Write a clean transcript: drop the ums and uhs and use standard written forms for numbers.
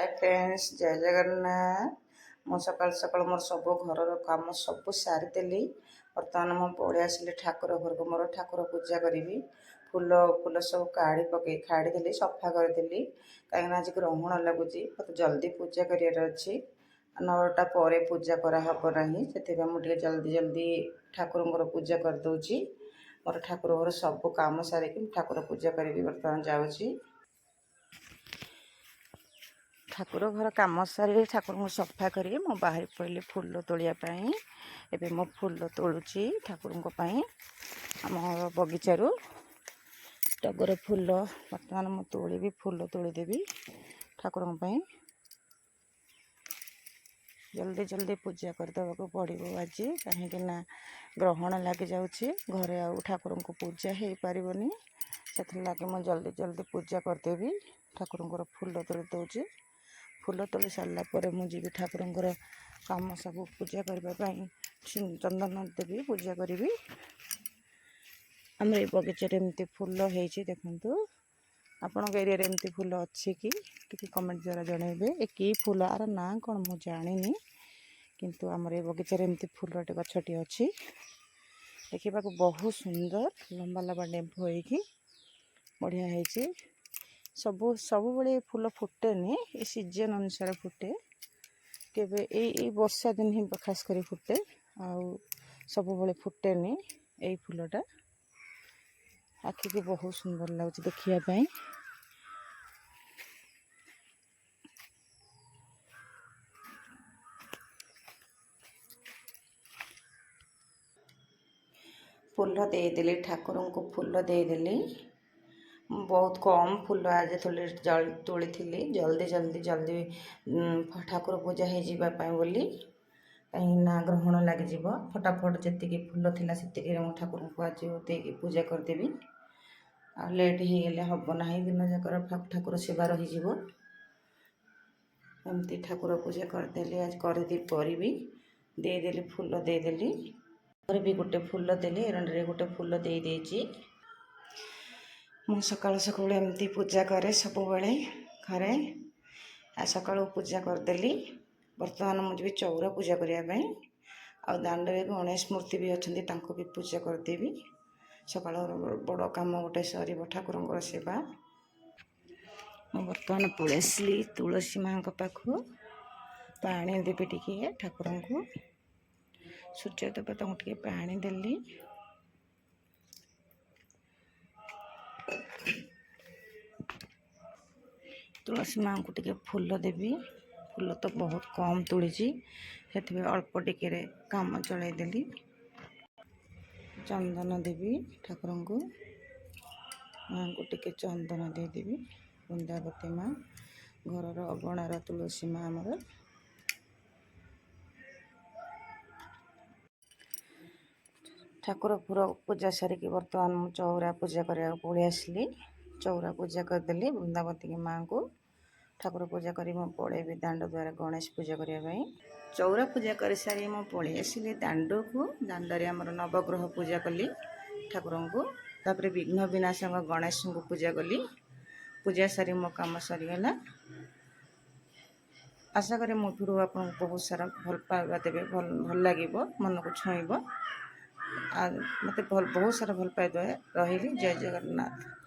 Hi friends, जय जगन्नाथ। मु सकाल सकाल मोर सब घर काम सब सारीदेली। बर्तमान मु पड़े आसली ठाकुर घर को। मोर ठाकुर पूजा करी फूल फूल सब काढ़ी पकई खाड़ी सफा करदेली कहीं आज ग्रहण लगुच मत जल्दी पूजा करार अच्छी 9टा पर पूजा कराहब ना से मुझे जल्दी जल्दी ठाकुर पूजा करदे। मोर ठाकुर घर सब कम सारिकी ठाकुर पूजा करी बर्तमान जाऊँगी। ठाकुर घर कम सारी ठाकुर को सफा करी मो बाहर पड़े फूल तोड़ापी। एबे मो फूल तोलुची ठाकुर आम बगीचारू टगर फूल बर्तमान मु तोड़ी फूल तोड़देवी ठाकुर। जल्दी जल्दी पूजा करदेवा पड़ो आज कहीं ग्रहण लग जाऊँगी घरे आ ठाकुर को पूजा हो पारनी से लगे मुझे जल्दी जल्दी पूजा करदेवी। ठाकुर फूल तोड़ दूची फूल तोली सारा पर मुझे ठाकुर कम सब पूजा करने चंदन देवी पूजा करी। आम ये बगीचे एमती फूल होती देखु आपण एरिया एमती फूल अच्छी कि कमेंट द्वारा जनइबे ए कि फूल आर ना कौन मु जानी किंतु आमर ये बगीचे एमती फूलटे गछटी अच्छी देखा बहुत सुंदर लंबा लंबा डेम्फ हो बढ़िया है। सब बड़े फूल फुटेनि ये सीजन अनुसार फुटे केवे ए वर्षा दिन ही खास कर फुटे आउ सब बड़े फुटेनि। यही फूलटा आखि की बहुत सुंदर लगुच देखिया। फूल देदेली ठाकुर को फूल देदेली बहुत कम फूल आज तोली थी जल्दी जल्दी जल्दी ठाकुर पूजा हो बोली कहीं ग्रहण लगे फटाफट जी फूल थी से ठाकुर को आज दे पूजा करदेवी। आ लेट हो गले हम ना दिन जाकर ठाकुर सेवा रही एमती ठाकुर पूजा करदेली आज करदी परी देदेली फूल देदेली और भी गोटे फूल देली एरंडे गोटे फूल दे देची। मु सकाल सकाल एमती पूजा करे सब बेले घरे आ सकाल पूजा करदेली। बर्तमान मुझे चौरा पूजा करने आ दांड में गणेश मूर्ति भी अच्छा भी पूजा करदेवी। सकाल बड़ कम गोटे सर ठाकुर सेवा। मु बर्तमान पलैसली तुलसी माँ पाखु पानी देवी टे ठाकुर को सूर्य देवता टे पानी देली। तुलसी माँ को टे फूल देवी फूल तो बहुत कम तोड़ी से अल्प टिके काम चलदेली। चंदन देवी ठाकुर को माँ को टे चंदन देदेवी। वृंदावती माँ घर अगणार तुलसी माँ आमर ठाकुर पूजा सारिकी बर्तमान मु चौरा पूजा करने पड़े आसली। चौरा पूजा करदेली वृंदावती की माँ को ठाकुर पूजा करी मु पड़ेबी दांड द्वारा गणेश पूजा करने। चौरा पूजा कर सारी मु पड़े आसली दांड को दांडे आमर नवग्रह पूजा कली ठाकुर को तापर विघ्न विनाशक गणेश को पूजा कली। पूजा सारी मो कम सरीगला। आशा करें मोठू आप बहुत सारा भल पाइबा देवे भल लगे मन को छुईब मत बहुत सारा भल पाई रही। जय जगन्नाथ।